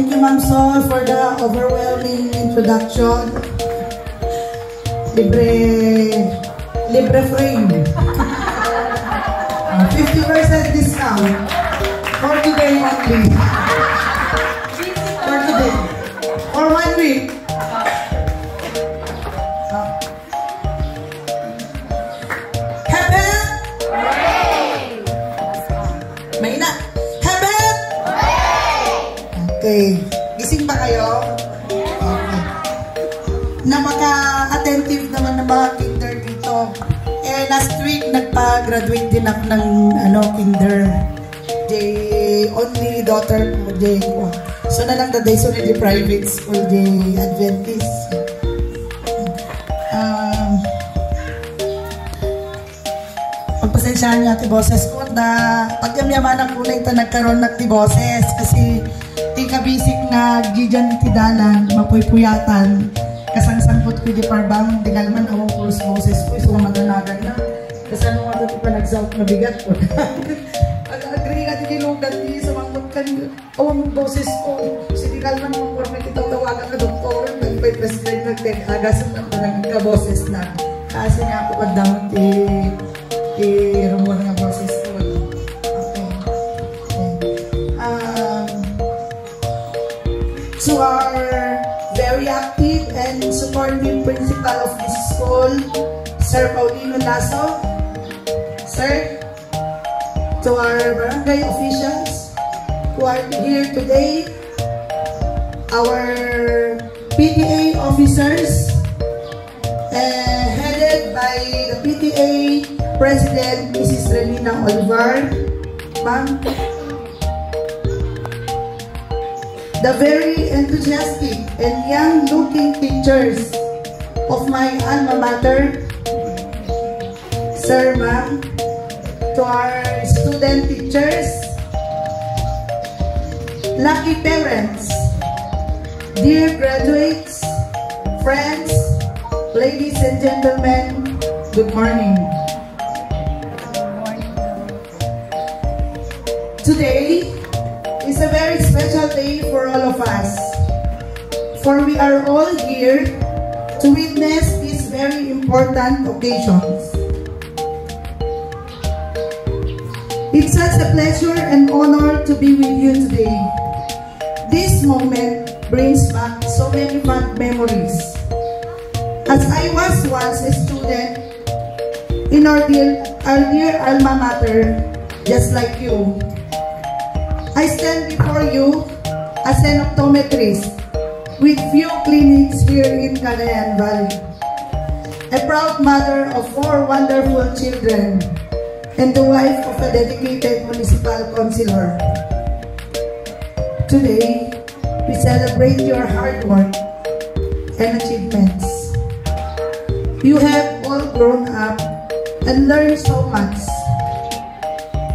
Thank you, Ma'am Sol, for the overwhelming introduction. Libre frame. 50% discount. For today only. For today. For 1 week. Heaven! May na. Heaven! Okay. Gising ba kayo? Okay. Napaka-attentive naman ng mga kinder dito. Last week, nagpa-graduate din ako ng kinder. The only daughter ko, so na lang the so the private school, the Adventist. Pagpasensyahan niya, tiboses ko na pagkamyaman ako na ito nagkaroon ng tiboses kasi tika-basic na gijan tidalan, mapuy-puyatan. Kasang-sangkot ko di parbang, di kalman awang pulos boses ko, so maganagan na. Kasi ano nga ito pa nag-south na bigat ko. Pag-agree ka di lugan, di sumangkot ka ni awang boses ko. Kasi di kalman mong kurmit ito tawagan ka doktor, nagpay-prescribe nagteg-agas na nagka-boses na. Kasi nga ako kadamot rumor nga boses ko. So our very active and supportive principal of this school, Sir Paulino Lasso. Sir, to our barangay officials who are here today, our PTA officers, headed by the PTA President, Mrs. Renina Olivar, Ma'am, the very enthusiastic and young-looking teachers of my alma mater, Sir, Ma'am, to our student teachers, lucky parents, dear graduates, friends, ladies and gentlemen, good morning. Today is a very special day for all of us, for we are all here to witness these very important occasions. It's such a pleasure and honor to be with you today. This moment brings back so many fond memories. As I was once a student in our dear alma mater, just like you, I stand before you as an optometrist with few clinics here in Cagayan Valley, a proud mother of 4 wonderful children, and the wife of a dedicated municipal councilor. Today, we celebrate your hard work and achievements. You have all grown up and learned so much.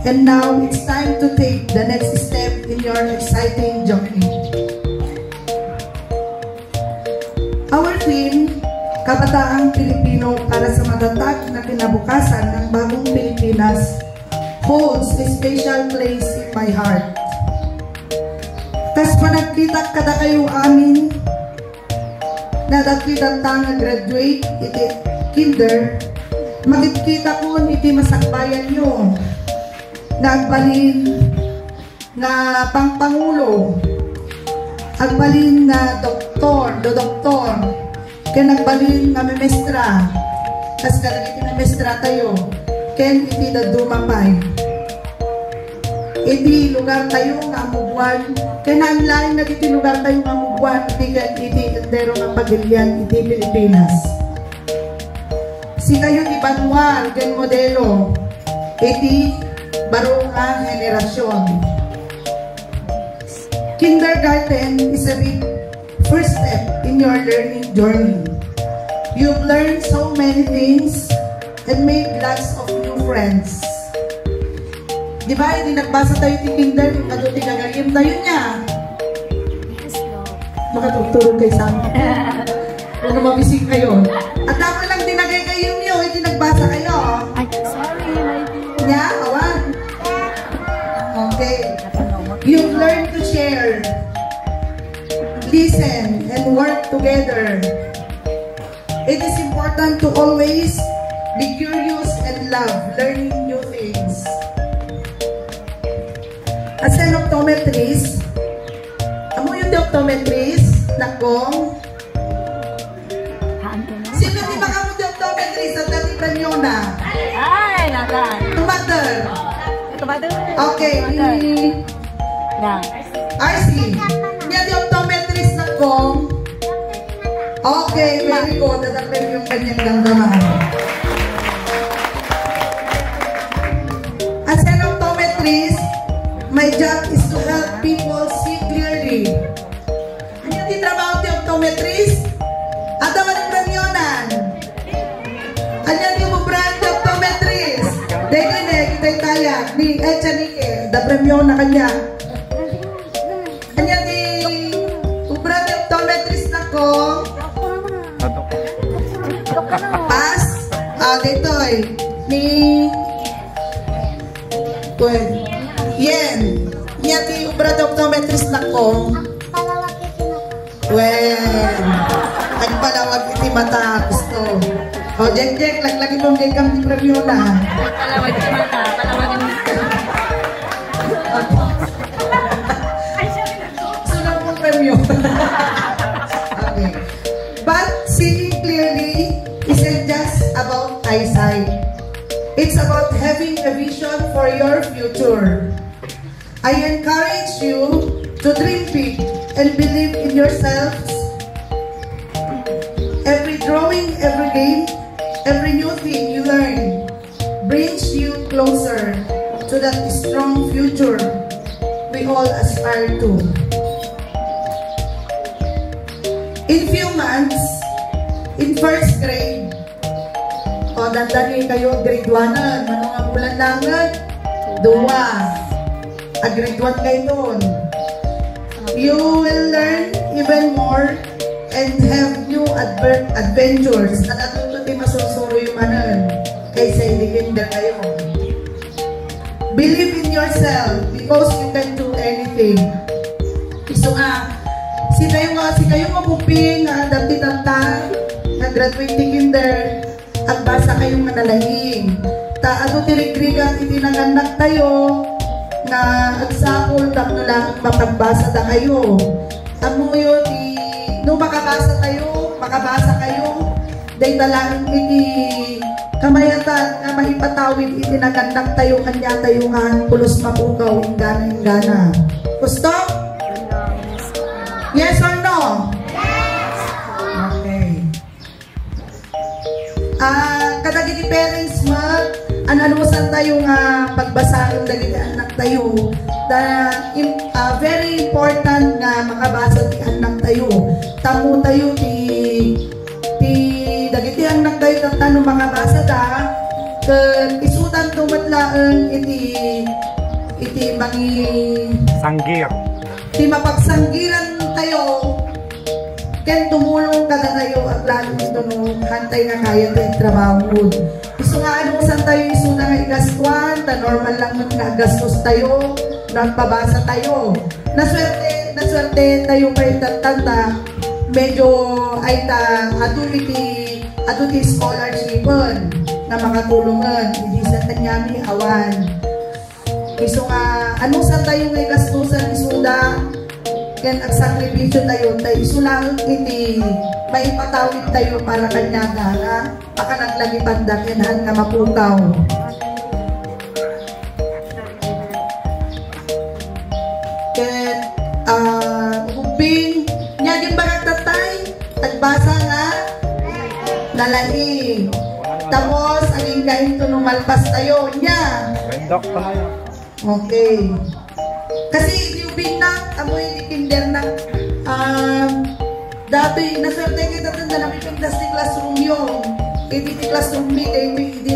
And now it's time to take the next step in your exciting journey. Our theme, Kabataang Pilipino para sa matatag na kinabukasan ng bagong Pilipinas, holds a special place in my heart. Kas panagkita kada kayo amin, nadakita ta nga graduate iti kinder, magkita ko iti masakbayan nyo, nagbalin na pangpangulo, agbalin na doktor, kaya nagbalin na memestra, kas kalagiti na memestra tayo, kaya iti na dumapay. Iti lugar tayo nga amugwan, kaya naanlain na iti lugar tayo nga amugwan, iti endero nga pagilian, iti Pilipinas. Si kayo di Banuar, gen modelo, iti baro nga henerasyon. Kindergarten is a big first step in your learning journey. You've learned so many things and made lots of new friends. Di ba, hindi nagbasa tayo ti kinder, yung kaduti gagawin tayo niya. Makatutulog kayo sa amin. Huwag na mabisig kayo. At dapat lang dinagay kayo niyo, hindi nagbasa kayo. Ay, sorry. Niya, awan. Okay. You've learned to share. listen and work together. It is important to always be curious and love learning new things. As an optometrist, amo yung optometrist na kong sino di makamu di optometrist at dati premyo na? Ay, nakan. Tumater. Tumater. Okay. RC. Niya di optometrist na kong. Okay, very good. Tatapin yung kanyang damdaman. As an optometrist, my job is to help people see clearly. Ano yung trabaho di optometrist? At naman yung premyonan. Ano yung brand di optometrist? Dahil na, kita kaya ni Echanike, da premyon na kanya. Ano yung brand di optometrist na ko? Pas, dito ni Yen. Niya ti ubra optometrist na ko. Ang palawag iti mata gusto. O, Jek, laglagi mong dekam di premyo na. Palawag iti mata, palawag iti mata. Sunod mong premyo. Okay. But seeing clearly isn't just about eyesight. It's about having a vision for your future. I encourage you to dream big and believe in yourselves. Every drawing, every game, every new thing you learn brings you closer to that strong future we all aspire to. In few months, in first grade, o dandani kayo grade 1 na, mga bulan langan, 2. Grade 1 kayo doon. You will learn even more and have new adventures na natututi masusuro yung manan kaysa hindi kinder kayo. Believe in yourself because you can do anything. So si kayo mapuping dati tanta na graduate kinder at basa kayong manalahing. Ano tirigrigan itinanganak tayo na agsakol tapno lang mapagbasa na kayo. Amo yun, no makabasa kayo, dahil talagang iti kamayatan na mahipatawid itinagandang tayo kanya tayo nga pulos mapukaw ingana. Gusto? Yes or no? Yes! Okay. Kadagiti parents analusan tayo nga pagbasa ng dagiti anak tayo. Very important nga makabasa ti anak tayo. Tamo tayo dagiti anak tayo tatano makabasa ta. Isutan tumatlaan iti mangi sanggir. Ti mapagsanggiran tayo. Ken tumulong ka na tayo at lalo ito nung hantay nga kaya tayong trabaho mo. Gusto nga saan tayo iso na nga igastuan, ta normal lang naggastos tayo, nagpabasa tayo. Naswerte tayo kayo tatanda, medyo ay aduti scholarshipon na makatulungan, hindi sa tanyami awan. Gusto nga, saan tayo nga igastusan isuda, yan ang sakripisyo tayo, tayo isulang iti maipatawid tayo para kanya na baka naglagi pandak yan nga maputaw. Kaya hubing niya yung bagagtatay tagbasa nga nalaing tapos ang kain to numalpas tayo niya. Okay. Kasi hubing na amoy ni kinder na dati, naswerte kita tanda namin yung plastic classroom yung. Iti classroom mate, iti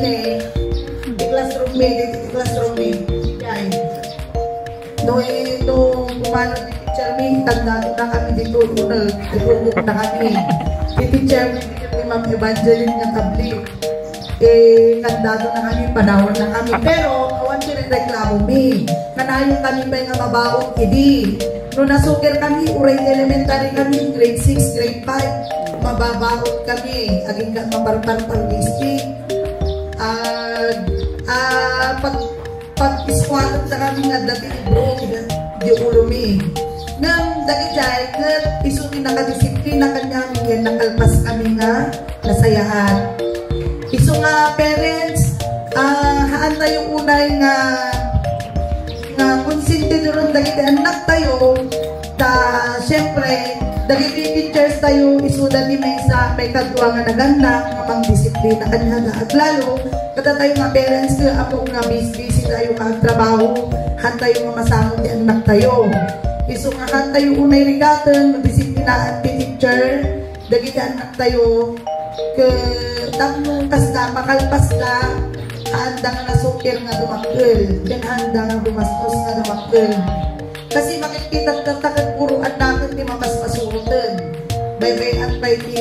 classroom mate. No, kumano ni teacher me, tanda na kami dito, nagugok na kami. Teacher me, ni Ma'am Evangeline ng Kabli. Kandado na kami, panahon na kami. Pero, awan siya nagreklamo me. Kanayon kami pa yung mabawang idi. No nasukir kami, uray elementary kami, grade 6, grade 5, mababaot kami, aging ka mabarbar-par district. Pag-iskwalot na kami nga dati bro, di ulumi. Nang dagijay, nga isuti nakadisiplina kanya, yan nakalpas kami nga nasayahan. Iso nga parents, haan tayong unay nga konsentidoron dagiti anak tayo, syempre, dagiti teachers tayo, isudan ni Mesa, may kadwa nga naganda, nga mang disiplina kanya nga aglalo, kada tayo nga parents nga, ako nga busy tayo magtrabaho, han tayo nga masamot ni anak tayo. Iso nga han tayo unay rigatan, magdisiplinaan ti teacher, dagiti anak tayo, tamnong kasda, makalpas na, handa nga nasukir nga dumakil, yan handa nga bumastos nga dumakil. Kasi makikita tatakad puro anak di mamasmasurutan. Bay-bay at bay di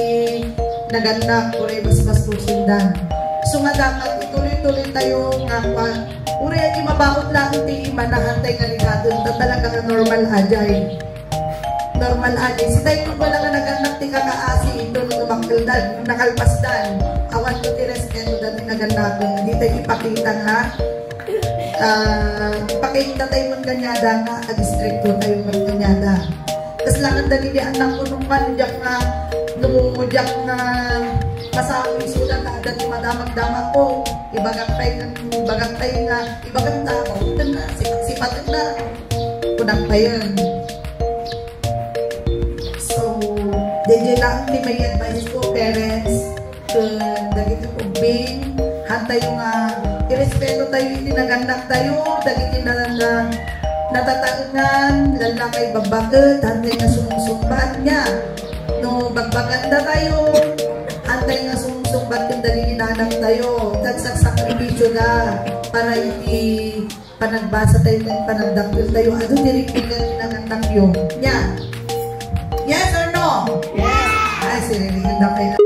naganak, uray masmasusundan. So nga dapat ituloy-tuloy tayo nga pa, uray di mabaot lang di manahantay nga ligadon, talaga nga normal ajay. Normal ajay. Si tayo kung wala nga naganak di kakaasi, ito nung dumakildan, nung nakalpasdan, awan ko di respeto dati naganakan, hindi tayo ipakita nga, ipakita tayo mong ganyada nga, districto tayo mong ganyada. Tapos lang ang dali di anak ko nung panudyak nga, numumudyak nga, masawi sulat na dati madamag-damag ko, ibagang tayo nga, ibagang tao, ito na, sipat-sipat na, kunang pa yun. So, DJ lang, di may advice ko, parents, dagiti ko, Bing, hantay yung irespeto tayo, hindi naganak tayo, dagiti na natataungan, lalakay babagat, hantay na sumusumbat niya. No, bagbaganda tayo, hantay nga sumusumbat kung dali nanang tayo, tagsaksakribisyo na, para hindi panagbasa tayo, panagdakil tayo, ano diriktigan naganak yun? Yan. Yes or no? Yes. Ay, siniligin na kayo